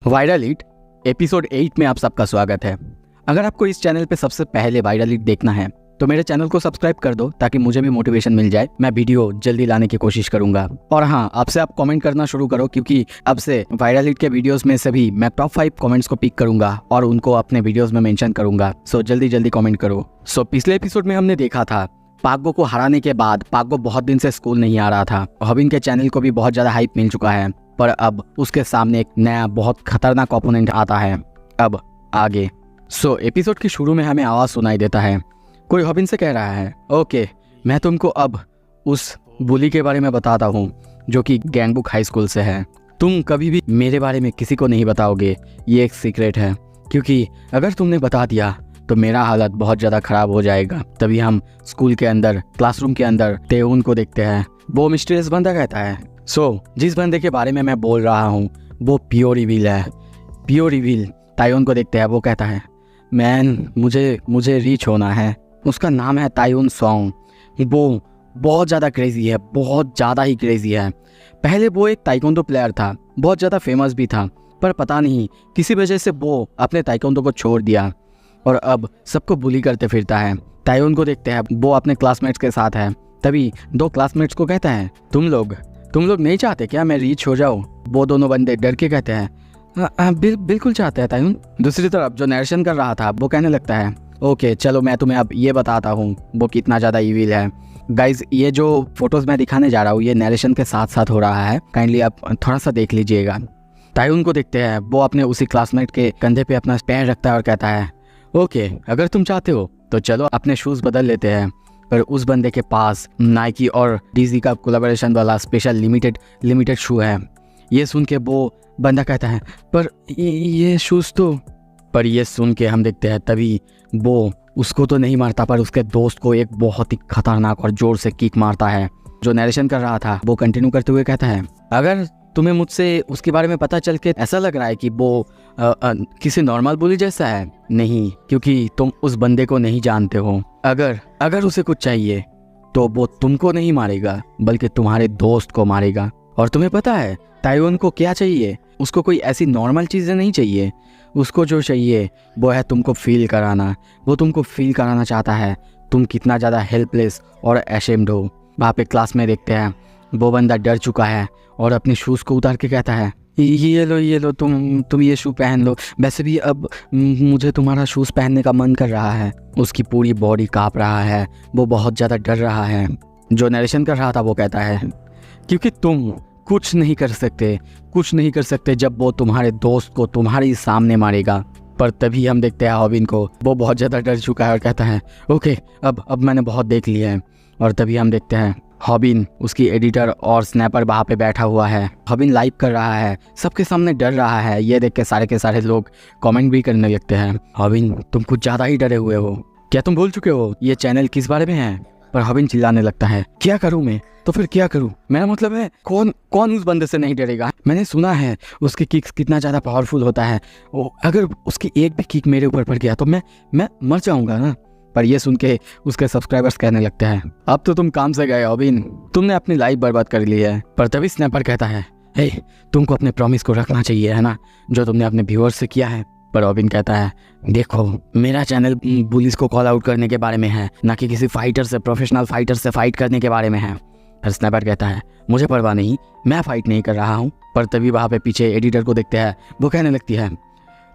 Viral hit episode 8 में आप सबका स्वागत है। अगर आपको इस चैनल पे सबसे पहले वायरल हिट देखना है तो मेरे चैनल को सब्सक्राइब कर दो ताकि मुझे भी मोटिवेशन मिल जाए। मैं वीडियो जल्दी लाने की कोशिश करूंगा। और हाँ, अब से आप कमेंट करना शुरू करो क्योंकि अब से वायरल हिट के वीडियोस में से भी मैं टॉप 5 कमेंट्स को पिक करूंगा और उनको अपने वीडियोस में मेंशन करूंगा। सो जल्दी कमेंट करो। पिछले एपिसोड में हमने देखा था पागबो को हराने के बाद पागबो बहुत दिन से स्कूल नहीं आ रहा था। हॉबिन के चैनल को भी बहुत ज्यादा हाइप मिल चुका है, पर अब उसके सामने एक नया बहुत खतरनाक ओपोनेंट आता है। अब आगे एपिसोड की शुरू में हमें आवाज सुनाई देता है। कोई हॉबिन से कह रहा है, ओके मैं तुमको अब उस बुली के बारे में बताता हूँ जो कि गैंगबुक हाई स्कूल से है। तुम कभी भी मेरे बारे में किसी को नहीं बताओगे, ये एक सीक्रेट है, क्योंकि अगर तुमने बता दिया तो मेरा हालत बहुत ज़्यादा ख़राब हो जाएगा। तभी हम स्कूल के अंदर क्लासरूम के अंदर तेउन को देखते हैं। वो मिस्टीरियस बंदा कहता है, जिस बंदे के बारे में मैं बोल रहा हूँ वो प्योर इविल है। प्योर इविल तायुन को देखते हैं। वो कहता है, मैन मुझे रीच होना है। उसका नाम है तायुन सॉन्ग। वो बहुत ज़्यादा क्रेजी है, बहुत ज़्यादा ही क्रेजी है। पहले वो एक ताइक्वांडो प्लेयर था, बहुत ज़्यादा फेमस भी था, पर पता नहीं किसी वजह से वो अपने ताइक्वांडो को छोड़ दिया और अब सबको बुली करते फिरता है। तायुन को देखते हैं, वो अपने क्लासमेट्स के साथ है। तभी दो क्लासमेट्स को कहता है, तुम लोग नहीं चाहते क्या मैं रीच हो जाऊँ? वो दोनों बंदे डर के कहते हैं, बिल्कुल चाहते हैं तायुन। दूसरी तरफ जो नरेशन कर रहा था वो कहने लगता है, ओके चलो मैं तुम्हें अब ये बताता हूँ वो कितना ज़्यादा इविल है। गाइज, ये जो फोटोज़ मैं दिखाने जा रहा हूँ ये नरेशन के साथ साथ हो रहा है, काइंडली आप थोड़ा सा देख लीजिएगा। तायुन को देखते हैं, वो अपने उसी क्लासमेट के कंधे पे अपना पैर रखता है और कहता है, ओके अगर तुम चाहते हो तो चलो अपने शूज़ बदल लेते हैं। पर उस बंदे के पास नाइकी और डीजी का कोलैबोरेशन वाला स्पेशल लिमिटेड शू है। ये सुन के वो बंदा कहता है, पर ये शूज़ तो। पर ये सुन के हम देखते हैं तभी वो उसको तो नहीं मारता पर उसके दोस्त को एक बहुत ही खतरनाक और जोर से किक मारता है। जो नरेशन कर रहा था वो कंटिन्यू करते हुए कहता है, अगर तुम्हें मुझसे उसके बारे में पता चल के ऐसा लग रहा है कि वो किसी नॉर्मल बुली जैसा है, नहीं, क्योंकि तुम उस बंदे को नहीं जानते हो। अगर उसे कुछ चाहिए तो वो तुमको नहीं मारेगा बल्कि तुम्हारे दोस्त को मारेगा। और तुम्हें पता है ताइवान को क्या चाहिए? उसको कोई ऐसी नॉर्मल चीज़ें नहीं चाहिए। उसको जो चाहिए वो है तुमको फील कराना। वो तुमको फील कराना चाहता है तुम कितना ज़्यादा हेल्पलेस और अशेम्ड हो। वहाँ पे क्लास में देखते हैं वो बंदा डर चुका है और अपने शूज़ को उतार के कहता है, ये लो तुम ये शू पहन लो। वैसे भी अब मुझे तुम्हारा शूज़ पहनने का मन कर रहा है। उसकी पूरी बॉडी काँप रहा है, वो बहुत ज़्यादा डर रहा है। जो नरेशन कर रहा था वो कहता है, क्योंकि तुम कुछ नहीं कर सकते जब वो तुम्हारे दोस्त को तुम्हारे सामने मारेगा। पर तभी हम देखते हैं हॉबिन को, वो बहुत ज़्यादा डर चुका है और कहता है, ओके अब मैंने बहुत देख लिया है। और तभी हम देखते हैं हॉबिन, उसकी एडिटर और स्नैपर वहाँ पे बैठा हुआ है। हॉबिन लाइव कर रहा है, सबके सामने डर रहा है। ये देख के सारे के सारे लोग कमेंट भी करने लगते हैं, हॉबिन तुम कुछ ज़्यादा ही डरे हुए हो, क्या तुम भूल चुके हो ये चैनल किस बारे में है? पर हॉबिन चिल्लाने लगता है, क्या करूँ मैं? तो फिर क्या करूँ? मेरा मतलब है कौन उस बंदे से नहीं डरेगा? मैंने सुना है उसकी किक्स कितना ज़्यादा पावरफुल होता है। अगर उसकी एक भी किक मेरे ऊपर पड़ गया तो मैं मर जाऊँगा ना। पर ये सुन के उसके सब्सक्राइबर्स कहने लगते हैं, अब तो तुम काम से गए हॉबिन, तुमने अपनी लाइफ बर्बाद कर ली है। पर तभी स्नैपर कहता है, हे तुमको अपने प्रॉमिस को रखना चाहिए है ना, जो तुमने अपने व्यूअर्स से किया है। पर हॉबिन कहता है, देखो मेरा चैनल पुलिस को कॉल आउट करने के बारे में है, ना कि किसी प्रोफेशनल फाइटर से फाइट करने के बारे में है। पर स्नैपर कहता है, मुझे परवाह नहीं, मैं फाइट नहीं कर रहा हूँ। पर तभी वहाँ पे पीछे एडिटर को देखते हैं, वो कहने लगती है,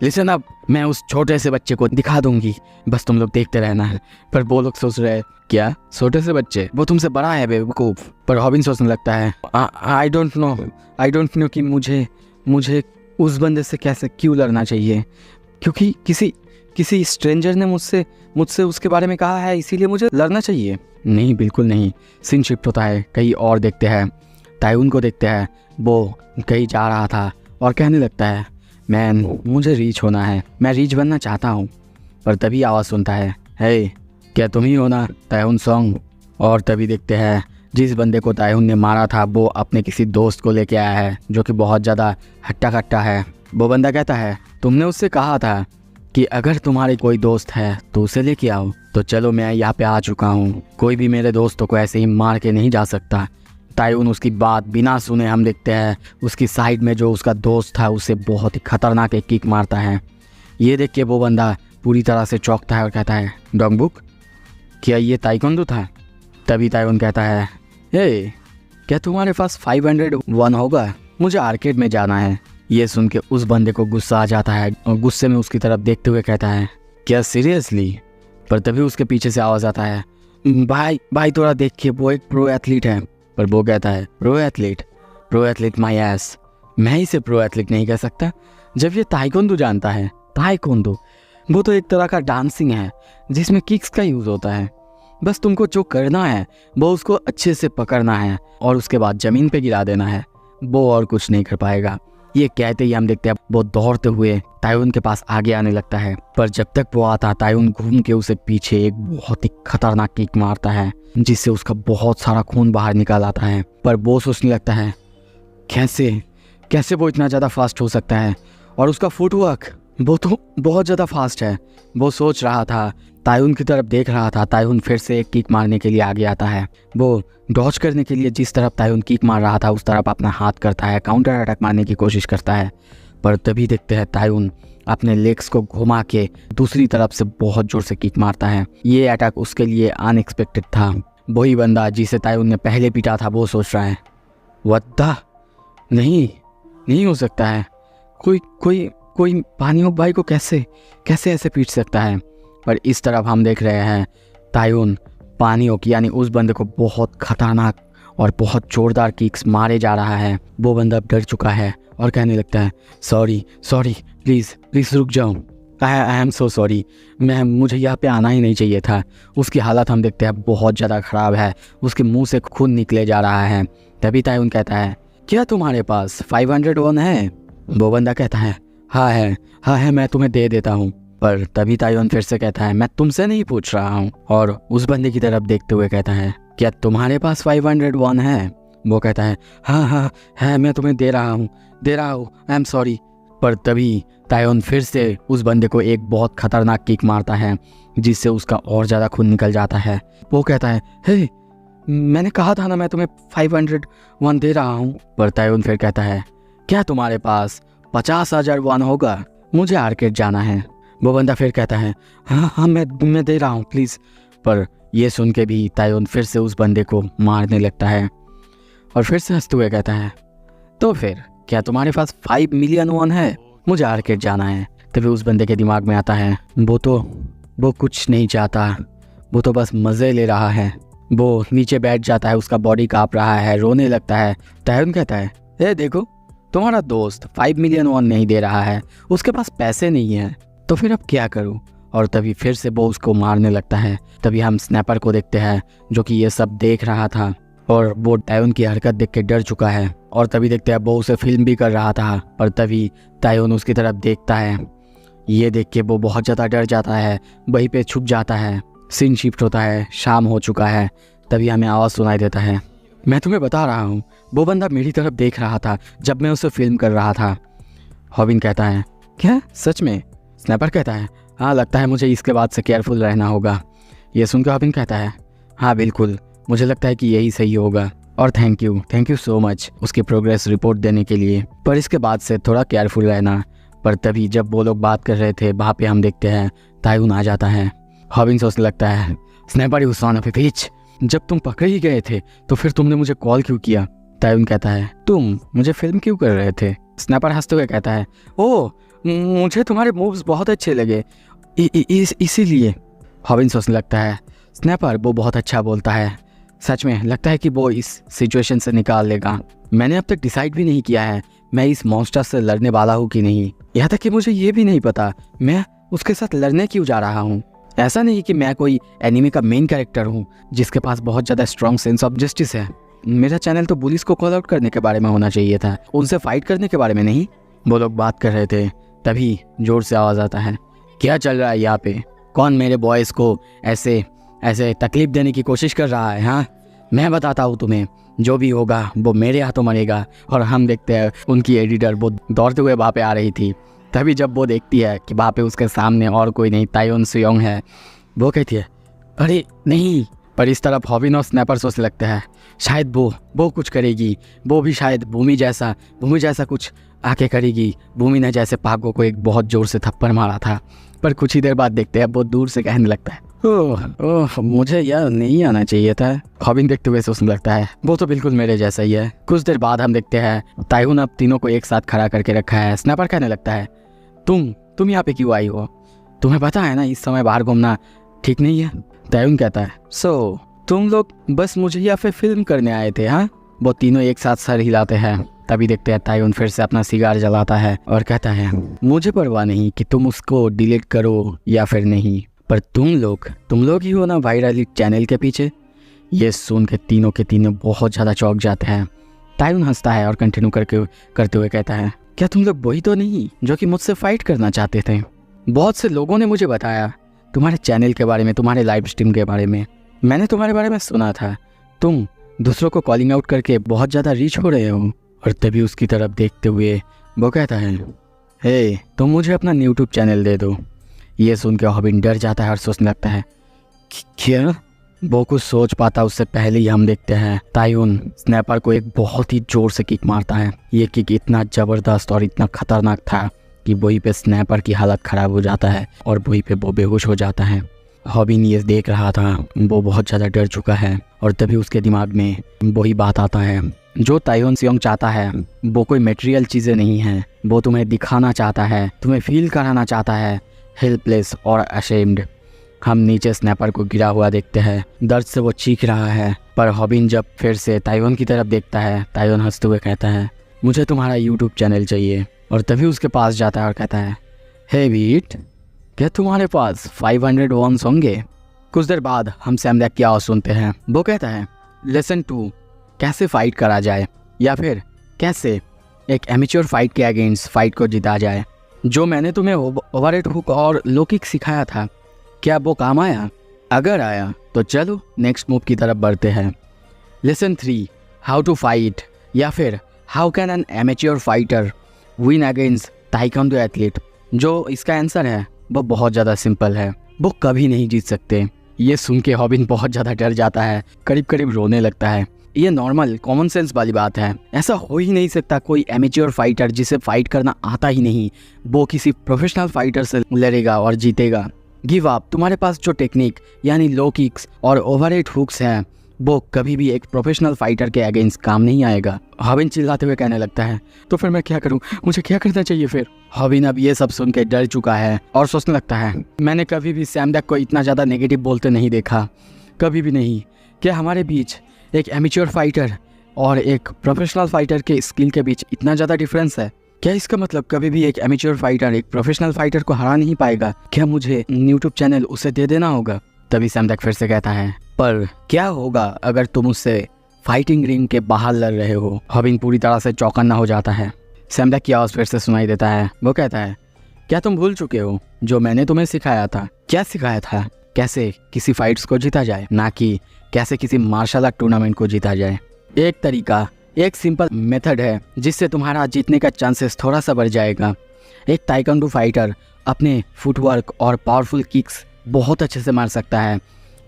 लिसन अब मैं उस छोटे से बच्चे को दिखा दूंगी, बस तुम लोग देखते रहना है। पर वो लोग सोच रहे हैं, क्या छोटे से बच्चे? वो तुमसे बड़ा है बेवकूफ। पर हॉबिन सोचने लगता है, आई डोंट नो कि मुझे उस बंदे से कैसे क्यों लड़ना चाहिए, क्योंकि किसी स्ट्रेंजर ने मुझसे उसके बारे में कहा है, इसीलिए मुझे लड़ना चाहिए? नहीं, बिल्कुल नहीं। सीन शिफ्ट होता है, कहीं और देखते हैं। तायुन को देखते हैं, वो कहीं जा रहा था और कहने लगता है, मैन मुझे रीच होना है, मैं रीच बनना चाहता हूँ। पर तभी आवाज़ सुनता है, हे क्या तुम ही हो ना तायुन सॉन्ग? और तभी देखते हैं जिस बंदे को तायुन ने मारा था वो अपने किसी दोस्त को लेके आया है जो कि बहुत ज़्यादा हट्टा कट्टा है। वो बंदा कहता है, तुमने उससे कहा था कि अगर तुम्हारे कोई दोस्त है तो उसे लेके आओ। तो चलो मैं यहाँ पे आ चुका हूँ, कोई भी मेरे दोस्तों को ऐसे ही मार के नहीं जा सकता। तायुन उसकी बात बिना सुने हम देखते हैं उसकी साइड में जो उसका दोस्त था उसे बहुत ही खतरनाक एक किक मारता है। ये देख के वो बंदा पूरी तरह से चौंकता है और कहता है डोंगबुक, क्या ये ताइक्वांडो था? तभी तायुन कहता है हे, क्या तुम्हारे पास 501 होगा? मुझे आर्केड में जाना है। ये सुन के उस बंदे को गुस्सा आ जाता है और गुस्से में उसकी तरफ देखते हुए कहता है क्या सीरियसली? पर तभी उसके पीछे से आवाज़ आता है भाई थोड़ा देखिए, वो एक प्रो एथलीट है। पर वो कहता है प्रो एथलीट माय एस, मैं इसे प्रो एथलीट नहीं कह सकता जब ये ताइक्वांडो जानता है। ताइक्वांडो वो तो एक तरह का डांसिंग है जिसमें किक्स का यूज़ होता है। बस तुमको जो करना है वो उसको अच्छे से पकड़ना है और उसके बाद ज़मीन पे गिरा देना है, वो और कुछ नहीं कर पाएगा। ये कहते ही हम देखते हैं वो दौड़ते हुए तायुन के पास आगे आने लगता है। पर जब तक वो आता तायुन घूम के उसे पीछे एक बहुत ही खतरनाक किक मारता है जिससे उसका बहुत सारा खून बाहर निकल आता है। पर वो सोचने लगता है कैसे वो इतना ज़्यादा फास्ट हो सकता है, और उसका फुटवर्क वो तो बहुत ज़्यादा फास्ट है। वो सोच रहा था, तायुन की तरफ देख रहा था। तायुन फिर से एक किक मारने के लिए आगे आता है। वो डॉज करने के लिए जिस तरफ तायुन किक मार रहा था उस तरफ अपना हाथ करता है, काउंटर अटैक मारने की कोशिश करता है। पर तभी देखते हैं तायुन अपने लेग्स को घुमा के दूसरी तरफ से बहुत ज़ोर से किक मारता है। ये अटैक उसके लिए अनएक्सपेक्टेड था। वही बंदा जिसे तायुन ने पहले पीटा था वो सोच रहा है वद्दा, नहीं हो सकता है, कोई पानियोक भाई को कैसे ऐसे पीट सकता है। पर इस तरफ हम देख रहे हैं तायुन पानियोक यानी उस बंदे को बहुत खतरनाक और बहुत जोरदार किक्स मारे जा रहा है। वो बंदा अब डर चुका है और कहने लगता है सॉरी प्लीज़ रुक जाओ, आई एम सो सॉरी, मुझे यहाँ पे आना ही नहीं चाहिए था। उसकी हालत हम देखते हैं बहुत ज़्यादा ख़राब है, उसके मुंह से खून निकले जा रहा है। तभी तायुन कहता है क्या तुम्हारे पास 501 है? वो बंदा कहता है हाँ है, मैं तुम्हें दे देता हूँ। पर तभी तायुन फिर से कहता है मैं तुमसे नहीं पूछ रहा हूँ, और उस बंदे की तरफ देखते हुए कहता है क्या तुम्हारे पास 501 है? वो कहता है हाँ है, मैं तुम्हें दे रहा हूँ, आई एम सॉरी। पर तभी तायुन फिर से उस बंदे को एक बहुत खतरनाक किक मारता है जिससे उसका और ज़्यादा खून निकल जाता है। वो कहता है हे, मैंने कहा था ना मैं तुम्हें 501 दे रहा हूँ। पर तायुन फिर कहता है क्या तुम्हारे पास 50,001 होगा? मुझे आर्केड जाना है। वो बंदा फिर कहता है हाँ मैं दे रहा हूँ प्लीज़। पर यह सुन के भी तायुन फिर से उस बंदे को मारने लगता है और फिर से हंसते हुए कहता है तो फिर क्या तुम्हारे पास 5 मिलियन वन है? मुझे आर्केड जाना है। तभी उस बंदे के दिमाग में आता है वो कुछ नहीं चाहता, वो तो बस मज़े ले रहा है। वो नीचे बैठ जाता है, उसका बॉडी काँप रहा है, रोने लगता है। तायुन कहता है देखो तुम्हारा दोस्त 5 मिलियन वन नहीं दे रहा है, उसके पास पैसे नहीं है, तो फिर अब क्या करूं? और तभी फिर से वो उसको मारने लगता है। तभी हम स्नैपर को देखते हैं जो कि ये सब देख रहा था और वो तायुन की हरकत देख के डर चुका है। और तभी देखते हैं वो उसे फिल्म भी कर रहा था। पर तभी तायुन उसकी तरफ देखता है। ये देख के वो बहुत ज़्यादा डर जाता है, वहीं पे छुप जाता है। सीन शिफ्ट होता है, शाम हो चुका है। तभी हमें आवाज़ सुनाई देता है मैं तुम्हें बता रहा हूँ वो बंदा मेरी तरफ देख रहा था जब मैं उसे फिल्म कर रहा था। हॉबिन कहता है क्या सच में? स्नैपर कहता है हाँ लगता है मुझे इसके बाद से केयरफुल रहना होगा। ये सुनकर हॉबिन कहता है हाँ बिल्कुल, मुझे लगता है कि यही सही होगा, और थैंक यू सो मच उसकी प्रोग्रेस रिपोर्ट देने के लिए, पर इसके बाद से थोड़ा केयरफुल रहना। पर तभी जब वो लोग बात कर रहे थे वहाँ पे हम देखते हैं तायुन आ जाता है। हॉबिन सोचने लगता है Snapper you son of a bitch, जब तुम पकड़े ही गए थे तो फिर तुमने मुझे कॉल क्यों किया? तायुन कहता है तुम मुझे फिल्म क्यों कर रहे थे? स्नैपर हंसते हुए कहता है ओह मुझे तुम्हारे मूव्स बहुत अच्छे लगे इसीलिए। हॉबिन सोचने लगता है स्नैपर वो बहुत अच्छा बोलता है, सच में लगता है कि वो इस सिचुएशन से निकाल लेगा। मैंने अब तक डिसाइड भी नहीं किया है मैं इस मॉन्स्टर से लड़ने वाला हूँ कि नहीं। यहाँ तक कि मुझे ये भी नहीं पता मैं उसके साथ लड़ने क्यों जा रहा हूँ। ऐसा नहीं कि मैं कोई एनिमे का मेन कैरेक्टर हूँ जिसके पास बहुत ज़्यादा स्ट्रॉन्ग सेंस ऑफ जस्टिस है। मेरा चैनल तो पुलिस को कॉल आउट करने के बारे में होना चाहिए था, उनसे फाइट करने के बारे में नहीं। वो लोग बात कर रहे थे तभी जोर से आवाज़ आता है क्या चल रहा है यहाँ पे? कौन मेरे बॉयज़ को ऐसे तकलीफ देने की कोशिश कर रहा है? हाँ मैं बताता हूँ तुम्हें, जो भी होगा वो मेरे हाथों मरेगा। और हम देखते हैं उनकी एडिटर वो दौड़ते हुए वहाँ पे आ रही थी। तभी जब वो देखती है कि वहाँ पे उसके सामने और कोई नहीं तायुन सुयोंग है, वो कहती है अरे नहीं। पर इस तरफ हॉबिन और स्नैपर सोचने लगते हैं शायद वो कुछ करेगी, वो भी शायद भूमि जैसा कुछ आके करेगी। भूमि ने जैसे पागो को एक बहुत ज़ोर से थप्पड़ मारा था, पर कुछ ही देर बाद देखते हैं वो दूर से कहने लगता है, ओह मुझे यह नहीं आना चाहिए था। हॉबिन देखते हुए सोचने लगता है, वो तो बिल्कुल मेरे जैसा ही है। कुछ देर बाद हम देखते हैं ताइहून अब तीनों को एक साथ खड़ा करके रखा है। स्नैपर कहने लगता है, तुम यहाँ पे क्यों आई हो? तुम्हें पता है ना इस समय बाहर घूमना ठीक नहीं है। ताइहून कहता है, सो तुम लोग बस मुझे यहाँ पे फिल्म करने आए थे? हाँ। वो तीनों एक साथ सर हिलाते हैं। तभी देखते हैं ताइहून फिर से अपना सिगार जलाता है और कहता है, मुझे परवाह नहीं कि तुम उसको डिलीट करो या फिर नहीं, पर तुम लोग ही हो ना वायरल चैनल के पीछे। ये सुन के तीनों बहुत ज़्यादा चौंक जाते हैं। ताइहून हंसता है और कंटिन्यू करते हुए कहता है, क्या तुम लोग वही तो नहीं जो कि मुझसे फाइट करना चाहते थे? बहुत से लोगों ने मुझे बताया तुम्हारे चैनल के बारे में, तुम्हारे लाइव स्ट्रीम के बारे में। मैंने तुम्हारे बारे में सुना था, तुम दूसरों को कॉलिंग आउट करके बहुत ज़्यादा रीच हो रहे हो। और तभी उसकी तरफ देखते हुए वो कहता है, हे तुम मुझे अपना यूट्यूब चैनल दे दो। ये सुन के हॉबिन डर जाता है और सोचने लगता है, क्या? वो कुछ सोच पाता उससे पहले ही हम देखते हैं ताइहून स्नैपर को एक बहुत ही ज़ोर से किक मारता है। ये किक इतना ज़बरदस्त और इतना खतरनाक था कि वहीं पे स्नैपर की हालत ख़राब हो जाता है और वहीं पे वो बेहोश हो जाता है। हॉबिन ये देख रहा था, वो बहुत ज़्यादा डर चुका है और तभी उसके दिमाग में वही बात आता है जो ताइहून सियोंग चाहता है। वो कोई मटेरियल चीज़ें नहीं है, वो तुम्हें दिखाना चाहता है, तुम्हें फील कराना चाहता है हेल्पलेस और अशेम्ड। हम नीचे स्नैपर को गिरा हुआ देखते हैं, दर्द से वो चीख रहा है। पर हॉबिन जब फिर से ताइहून की तरफ देखता है, ताइहून हंसते हुए कहता है, मुझे तुम्हारा यूट्यूब चैनल चाहिए। और तभी उसके पास जाता है और कहता है, हे बीट, क्या तुम्हारे पास 500 वॉन्स होंगे? कुछ देर बाद हम सैमडैक की आवाज़ सुनते हैं। वो कहता है, लेसन 2, कैसे फाइट करा जाए या फिर कैसे एक एमेच्योर फाइट के अगेंस्ट फाइट को जीता जाए। जो मैंने तुम्हें ओवरहेड हुक और लो किक सिखाया था, क्या वो काम आया? अगर आया तो चलो नेक्स्ट मूव की तरफ बढ़ते हैं। लेसन 3, हाउ टू फाइट या फिर how can an amateur fighter win against taekwondo athlete. जो इसका आंसर है वो बहुत ज़्यादा सिंपल है, वो कभी नहीं जीत सकते। ये सुन के हॉबिन बहुत ज़्यादा डर जाता है, करीब करीब रोने लगता है। ये नॉर्मल कॉमन सेंस वाली बात है, ऐसा हो ही नहीं सकता। कोई एमेच्योर फाइटर जिसे फाइट करना आता ही नहीं, वो किसी प्रोफेशनल फाइटर से लड़ेगा और जीतेगा। गिव अप, तुम्हारे पास जो टेक्निक यानी लो किक्स और ओवरहेड हुक्स हैं वो कभी भी एक प्रोफेशनल फाइटर के अगेंस्ट काम नहीं आएगा। हॉबिन चिल्लाते हुए कहने लगता है, तो फिर मैं क्या करूं? मुझे क्या करना चाहिए फिर? हॉबिन अब ये सब सुन के डर चुका है और सोचने लगता है, मैंने कभी भी सैमडैक को इतना ज़्यादा नेगेटिव बोलते नहीं देखा, कभी भी नहीं। क्या हमारे बीच एक एमेच्योर फाइटर और एक प्रोफेशनल फाइटर के स्किल के बीच इतना ज़्यादा डिफरेंस है? क्या इसका मतलब कभी भी एक एमेच्योर फाइटर एक प्रोफेशनल फाइटर को हरा नहीं पाएगा? क्या मुझे यूट्यूब चैनल उसे दे देना होगा? तभी सैमडैक फिर से कहता है, पर क्या होगा अगर तुम उससे फाइटिंग रिंग के बाहर लड़ रहे हो? हॉबिन पूरी तरह से चौकन्ना हो जाता है। सैमडैक की आवाज़ फिर से सुनाई देता है। वो कहता है, क्या तुम भूल चुके हो जो मैंने तुम्हें सिखाया था? क्या सिखाया था? कैसे किसी फाइट्स को जीता जाए, ना कि कैसे किसी मार्शल आर्ट टूर्नामेंट को जीता जाए। एक तरीका, एक सिंपल मेथड है जिससे तुम्हारा जीतने का चांसेस थोड़ा सा बढ़ जाएगा। एक ताइक्वांडो फाइटर अपने फुटवर्क और पावरफुल किक्स बहुत अच्छे से मार सकता है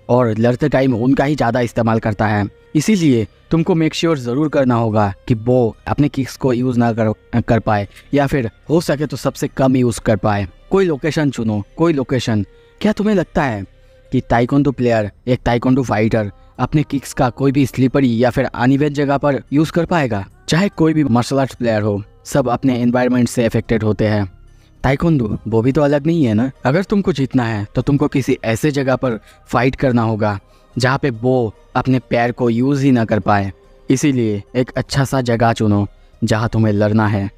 और लड़ते टाइम उनका ही ज़्यादा इस्तेमाल करता है। इसीलिए तुमको मेक श्योर ज़रूर करना होगा कि वो अपने किक्स को यूज़ ना कर पाए या फिर हो सके तो सबसे कम यूज़ कर पाए। कोई लोकेशन चुनो, कोई लोकेशन। क्या तुम्हें लगता है कि ताइक्वांडो प्लेयर, एक ताइक्वांडो फाइटर अपने किक्स का कोई भी स्लिपरी या फिर अनइवन जगह पर यूज़ कर पाएगा? चाहे कोई भी मार्शल आर्ट्स प्लेयर हो, सब अपने एनवायरनमेंट से अफेक्टेड होते हैं। ताइक्वांडो वो भी तो अलग नहीं है ना। अगर तुमको जीतना है तो तुमको किसी ऐसे जगह पर फाइट करना होगा जहाँ पे वो अपने पैर को यूज़ ही ना कर पाए। इसीलिए एक अच्छा सा जगह चुनो जहाँ तुम्हें लड़ना है।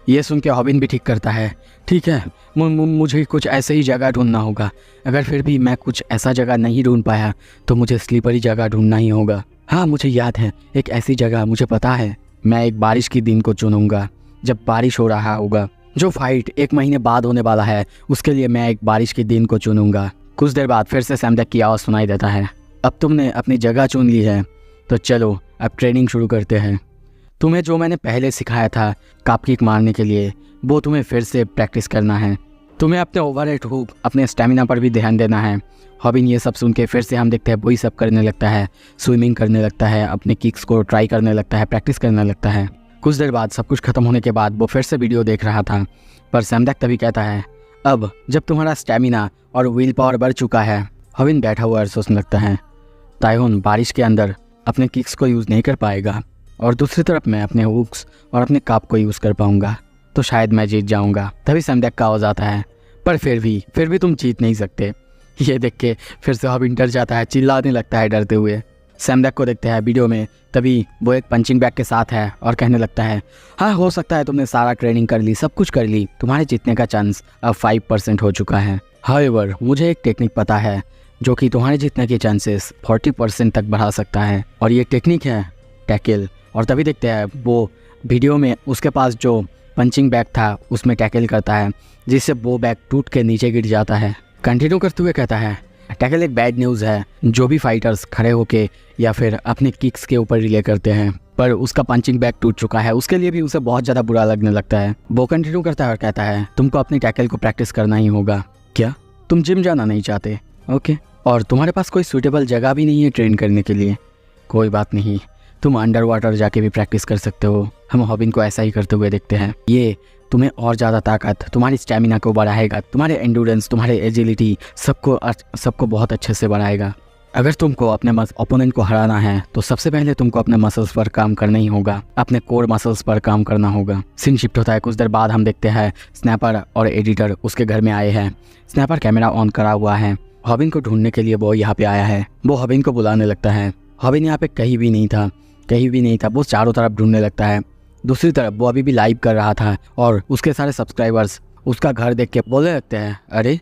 ये सुन के हॉबिन भी ठीक करता है, ठीक है मुझे कुछ ऐसे ही जगह ढूंढना होगा। अगर फिर भी मैं कुछ ऐसा जगह नहीं ढूंढ पाया तो मुझे स्लीपरी जगह ढूंढना ही होगा। हाँ मुझे याद है एक ऐसी जगह, मुझे पता है। मैं एक बारिश के दिन को चुनूंगा जब बारिश हो रहा होगा। जो फाइट 1 महीने बाद होने वाला है उसके लिए मैं एक बारिश के दिन को चुनूंगा। कुछ देर बाद फिर से सैमडैक की आवाज़ सुनाई देता है, अब तुमने अपनी जगह चुन ली है तो चलो अब ट्रेनिंग शुरू करते हैं। तुम्हें जो मैंने पहले सिखाया था काप किक मारने के लिए वो तुम्हें फिर से प्रैक्टिस करना है। तुम्हें अपने ओवरहेड हुक, अपने स्टेमिना पर भी ध्यान देना है। हॉबिन ये सब सुन के फिर से हम देखते हैं वही सब करने लगता है, स्विमिंग करने लगता है, अपने किक्स को ट्राई करने लगता है, प्रैक्टिस करने लगता है। कुछ देर बाद सब कुछ खत्म होने के बाद वो फिर से वीडियो देख रहा था, पर सैमडेक तभी कहता है, अब जब तुम्हारा स्टेमिना और व्हील पावर बढ़ चुका है। हॉबिन बैठा हुआ सोचने लगता है, ताइहोन बारिश के अंदर अपने किक्स को यूज़ नहीं कर पाएगा और दूसरी तरफ मैं अपने हुक्स और अपने काप को यूज़ कर पाऊंगा, तो शायद मैं जीत जाऊंगा। तभी सैमडेक का आवाज़ आता है, पर फिर भी तुम जीत नहीं सकते। ये देख के फिर से हॉबिन डर जाता है, चिल्लाने लगता है डरते हुए। सैमडेक को देखते हैं वीडियो में, तभी वो एक पंचिंग बैग के साथ है और कहने लगता है, हाँ हो सकता है तुमने सारा ट्रेनिंग कर ली, सब कुछ कर ली, तुम्हारे जीतने का चांस अब 5% हो चुका है। हाउएवर मुझे एक टेक्निक पता है जो कि तुम्हारे जीतने के चांसेस 40% तक बढ़ा सकता है, और ये टेक्निक है टैकल। और तभी देखते हैं वो वीडियो में उसके पास जो पंचिंग बैग था उसमें टैकल करता है, जिससे वो बैग टूट के नीचे गिर जाता है। कंटिन्यू करते हुए कहता है, टैकल एक बैड न्यूज़ है जो भी फाइटर्स खड़े होके या फिर अपने किक्स के ऊपर रिले करते हैं, पर उसका पंचिंग बैग टूट चुका है, उसके लिए भी उसे बहुत ज़्यादा बुरा लगने लगता है। वो कंटिन्यू करता है और कहता है, तुमको अपनी टैकल को प्रैक्टिस करना ही होगा। क्या तुम जिम जाना नहीं चाहते? ओके, और तुम्हारे पास कोई सूटेबल जगह भी नहीं है ट्रेन करने के लिए? कोई बात नहीं, तुम अंडर वाटर जाके भी प्रैक्टिस कर सकते हो। हम हॉबिन को ऐसा ही करते हुए देखते हैं। ये तुम्हें और ज़्यादा ताकत, तुम्हारी स्टेमिना को बढ़ाएगा, तुम्हारे एंडोरेंस, तुम्हारे एजिलिटी सबको बहुत अच्छे से बढ़ाएगा। अगर तुमको अपने ओपोनेंट को हराना है तो सबसे पहले तुमको अपने मसल्स पर काम करना ही होगा, अपने कोर मसल्स पर काम करना होगा। सीन शिफ्ट होता है, कुछ देर बाद हम देखते हैं स्नैपर और एडिटर उसके घर में आए हैं। स्नैपर कैमरा ऑन करा हुआ है, हॉबिन को ढूंढने के लिए वो यहाँ पे आया है। वो हॉबिन को बुलाने लगता है। हॉबिन यहाँ पे कहीं भी नहीं था, वो चारों तरफ ढूंढने लगता है। दूसरी तरफ वो अभी भी लाइव कर रहा था और उसके सारे सब्सक्राइबर्स उसका घर देख के बोलने लगते हैं, अरे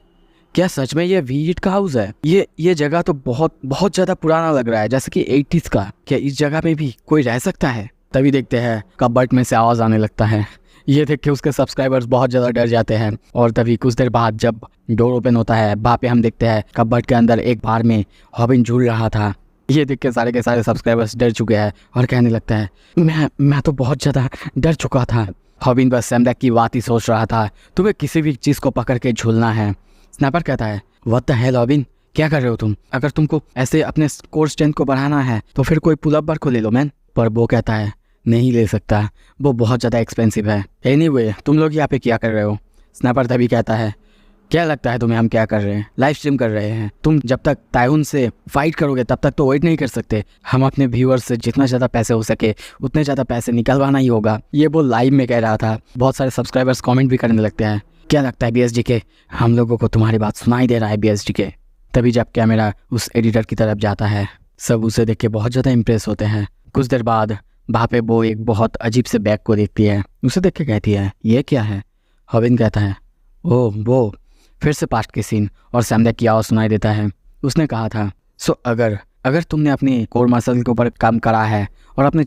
क्या सच में ये वीट का हाउस है? ये जगह तो बहुत ज़्यादा पुराना लग रहा है, जैसे कि 80s का। क्या इस जगह में भी कोई रह सकता है? तभी देखते हैं कबर्ड में से आवाज़ आने लगता है। ये देख के उसके सब्सक्राइबर्स बहुत ज़्यादा डर जाते हैं। और तभी कुछ देर बाद जब डोर ओपन होता है, वहाँ पे हम देखते हैं कबर्ड के अंदर एक बार में हॉबिन झूल रहा था। ये देख के सारे के सारे सब्सक्राइबर्स डर चुके हैं और कहने लगता है, मैं तो बहुत ज़्यादा डर चुका था। हॉबिन बस सैमडेक की बात ही सोच रहा था, तुम्हें किसी भी चीज़ को पकड़ के झूलना है। स्नैपर कहता है, व्हाट द हेल हॉबिन, क्या कर रहे हो तुम? अगर तुमको ऐसे अपने कोर स्ट्रेंथ को बढ़ाना है तो फिर कोई पुल अप बार को ले लो मैन। पर वो कहता है, नहीं ले सकता, वो बहुत ज़्यादा एक्सपेंसिव है। एनीवे तुम लोग यहाँ पे क्या कर रहे हो? स्नैपर तभी कहता है, क्या लगता है तुम्हें हम क्या कर रहे हैं? लाइव स्ट्रीम कर रहे हैं। तुम जब तक ताइहुन से फाइट करोगे तब तक तो वेट नहीं कर सकते। हम अपने व्यूअर्स से जितना ज़्यादा पैसे हो सके उतने ज़्यादा पैसे निकलवाना ही होगा। ये वो लाइव में कह रहा था। बहुत सारे सब्सक्राइबर्स कमेंट भी करने लगते हैं, क्या लगता है BSG के, हम लोगों को तुम्हारी बात सुनाई दे रहा है BSG के। तभी जब कैमरा उस एडिटर की तरफ जाता है, सब उसे देख के बहुत ज़्यादा इम्प्रेस होते हैं। कुछ देर बाद वहाँ पे वो एक बहुत अजीब से बैग को देखती है। उसे देख के कहती है, ये क्या है? हॉबिन कहता है, ओह वो। फिर से पास्ट के सीन और सैमडेक की आवाज़ सुनाई देता है। उसने कहा था, सो अगर तुमने अपनी कोर मसल के ऊपर काम करा है और अपने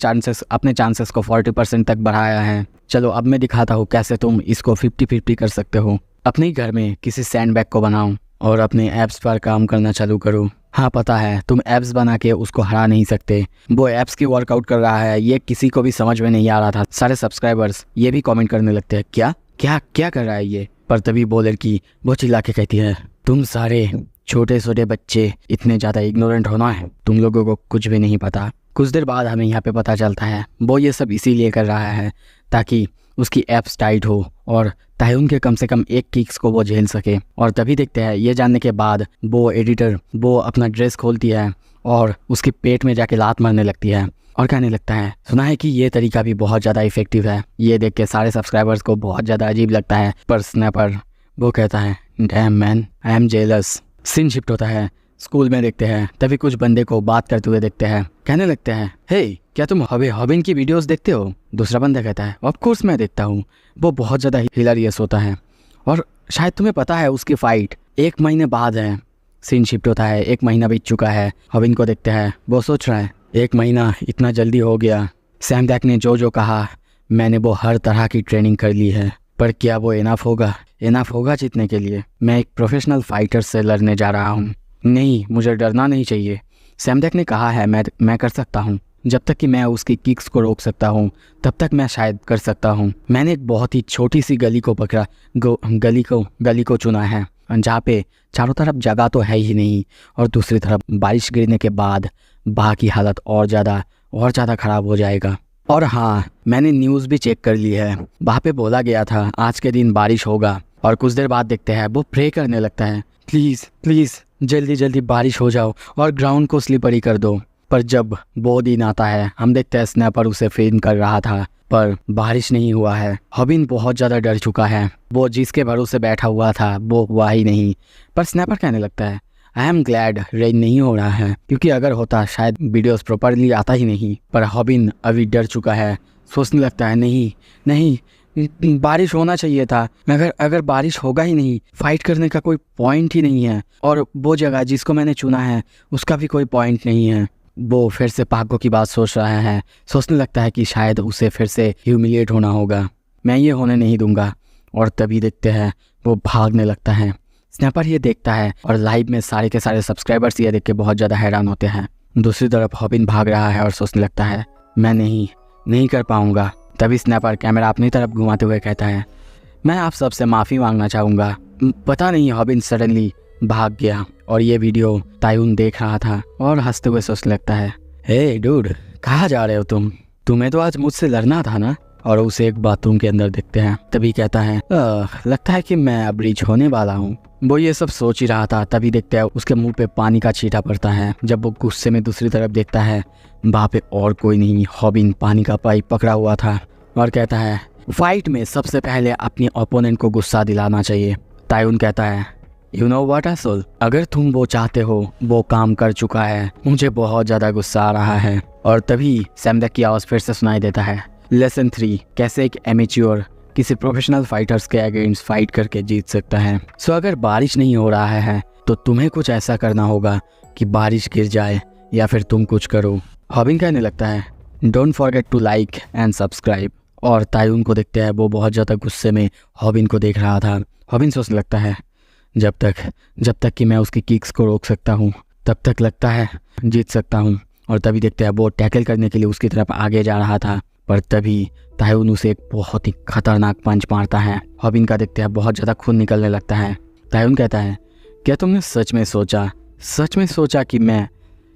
चांसेस को 40% तक बढ़ाया है, चलो अब मैं दिखाता हूँ कैसे तुम इसको 50-50 कर सकते हो। अपने घर में किसी सैंडबैग को बनाओ और अपने एब्स पर काम करना चालू करो। हाँ पता है तुम एब्स बना के उसको हरा नहीं सकते, वो एब्स की वर्कआउट कर रहा है। ये किसी को भी समझ में नहीं आ रहा था। सारे सब्सक्राइबर्स ये भी कमेंट करने लगते हैं, क्या कर रहा है ये? पर तभी वो लड़की वो चिल्ला के कहती है, तुम सारे छोटे छोटे बच्चे इतने ज़्यादा इग्नोरेंट होना है, तुम लोगों को कुछ भी नहीं पता। कुछ देर बाद हमें यहाँ पे पता चलता है वो ये सब इसीलिए कर रहा है ताकि उसकी एप्स टाइट हो और ताइहुन के कम से कम एक किक्स को वो झेल सके। और तभी देखते हैं ये जानने के बाद वो एडिटर वो अपना ड्रेस खोलती है और उसके पेट में जाके लात मारने लगती है और कहने लगता है, सुना है कि ये तरीका भी बहुत ज़्यादा इफेक्टिव है। ये देख के सारे सब्सक्राइबर्स को बहुत ज़्यादा अजीब लगता है। पर स्नैपर वो कहता है, damn man I am jealous. Scene shift होता है, स्कूल में देखते हैं। तभी कुछ बंदे को बात करते हुए देखते हैं। कहने लगते हैं, हे क्या तुम हॉबिन की वीडियोस देखते हो? दूसरा बंदा कहता है, ऑफ कोर्स मैं देखता हूँ, वो बहुत ज़्यादा हिलेरियस होता है और शायद तुम्हें पता है उसकी फ़ाइट 1 महीने बाद है। सीन शिफ्ट होता है, 1 महीना बीत चुका है। हॉबिन को देखते हैं, वो सोच रहा है 1 महीना इतना जल्दी हो गया। सैमडेक ने जो कहा मैंने वो हर तरह की ट्रेनिंग कर ली है, पर क्या वो इनफ होगा जीतने के लिए? मैं एक प्रोफेशनल फाइटर से लड़ने जा रहा हूँ। नहीं, मुझे डरना नहीं चाहिए। सैमडेक ने कहा है मैं कर सकता हूँ। जब तक कि मैं उसकी किक्स को रोक सकता हूँ तब तक मैं शायद कर सकता हूँ। मैंने एक बहुत ही छोटी सी गली को पकड़ा, गली को चुना है जहाँ पे चारों तरफ जगह तो है ही नहीं, और दूसरी तरफ बारिश गिरने के बाद बाह की हालत और ज़्यादा ख़राब हो जाएगा। और हाँ, मैंने न्यूज़ भी चेक कर ली है, वहाँ पे बोला गया था आज के दिन बारिश होगा। और कुछ देर बाद देखते हैं वो प्रे करने लगता है, प्लीज़ जल्दी जल्दी बारिश हो जाओ और ग्राउंड को स्लिपरी कर दो। पर जब वो दिन आता है हम देखते हैं स्नैपर उसे फिल्म कर रहा था, पर बारिश नहीं हुआ है। हॉबिन बहुत ज़्यादा डर चुका है, वो जिसके भरोसे बैठा हुआ था वो हुआ ही नहीं। पर स्नैपर कहने लगता है, आई एम ग्लैड रेन नहीं हो रहा है, क्योंकि अगर होता शायद वीडियोस प्रॉपरली आता ही नहीं। पर हॉबिन अभी डर चुका है, सोचने लगता है नहीं बारिश होना चाहिए था, मगर अगर बारिश होगा ही नहीं, फाइट करने का कोई पॉइंट ही नहीं है, और वो जगह जिसको मैंने चुना है उसका भी कोई पॉइंट नहीं है। वो फिर से पाको की बात सोच रहा है, सोचने लगता है कि शायद उसे फिर से ह्यूमिलिएट होना होगा, मैं ये होने नहीं दूंगा। और तभी देखते हैं वो भागने लगता है। स्नैपर ये देखता है और लाइव में सारे के सारे सब्सक्राइबर्स ये देख के बहुत ज़्यादा हैरान होते हैं। दूसरी तरफ हॉबिन भाग रहा है और सोचने लगता है, मैं नहीं कर पाऊँगा। तभी स्नैपर कैमरा अपनी तरफ घुमाते हुए कहता है, मैं आप सबसे माफ़ी मांगना चाहूँगा। पता नहीं हॉबिन सडनली भाग गया और ये वीडियो तायुन देख रहा था और हंसते हुए सोचने लगता है, हे डूड, कहाँ जा रहे हो तुम्हें तो आज मुझसे लड़ना था ना। और उसे एक बाथरूम के अंदर देखते हैं। तभी कहता है, लगता है कि मैं अब रीच होने वाला हूँ। वो ये सब सोच ही रहा था, तभी देखते हैं उसके मुंह पे पानी का छींटा पड़ता है। जब वो गुस्से में दूसरी तरफ देखता है, वहाँ पे और कोई नहीं, हॉबिन पानी का पाइप पकड़ा हुआ था और कहता है, फाइट में सबसे पहले अपने ओपोनेंट को गुस्सा दिलाना चाहिए। तायुन कहता है, यू नो व्हाट असोल, अगर तुम वो चाहते हो वो काम कर चुका है, मुझे बहुत ज़्यादा गुस्सा आ रहा है। और तभी सैमडक की आवाज़ फिर से सुनाई देता है, लेसन 3, कैसे एक एमेच्योर किसी प्रोफेशनल फाइटर्स के अगेंस्ट फाइट करके जीत सकता है। सो अगर बारिश नहीं हो रहा है तो तुम्हें कुछ ऐसा करना होगा कि बारिश गिर जाए या फिर तुम कुछ करो। हॉबिन कहने लगता है, don't forget to like and subscribe. और तायुन को देखते हैं, वो बहुत ज़्यादा गुस्से में हॉबिन को देख रहा था। हॉबिन सोचने लगता है, जब तक कि मैं उसकी किक्स को रोक सकता हूँ तब तक लगता है जीत सकता हूँ। और तभी देखते हैं वो टैकल करने के लिए उसकी तरफ आगे जा रहा था, पर तभी तायुन उसे एक बहुत ही खतरनाक पंच मारता है। हॉबिन का देखते हैं बहुत ज़्यादा खून निकलने लगता है। तायुन कहता है, क्या तुमने सच में सोचा कि मैं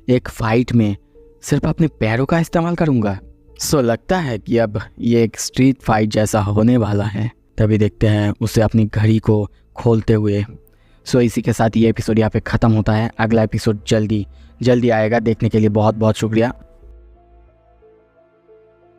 एक फाइट में सिर्फ अपने पैरों का इस्तेमाल करूँगा? सो लगता है कि अब ये एक स्ट्रीट फाइट जैसा होने वाला है। तभी देखते हैं उसे अपनी घड़ी को खोलते हुए। सो इसी के साथ ये एपिसोड यहाँ पे ख़त्म होता है। अगला एपिसोड जल्दी आएगा, देखने के लिए बहुत बहुत शुक्रिया।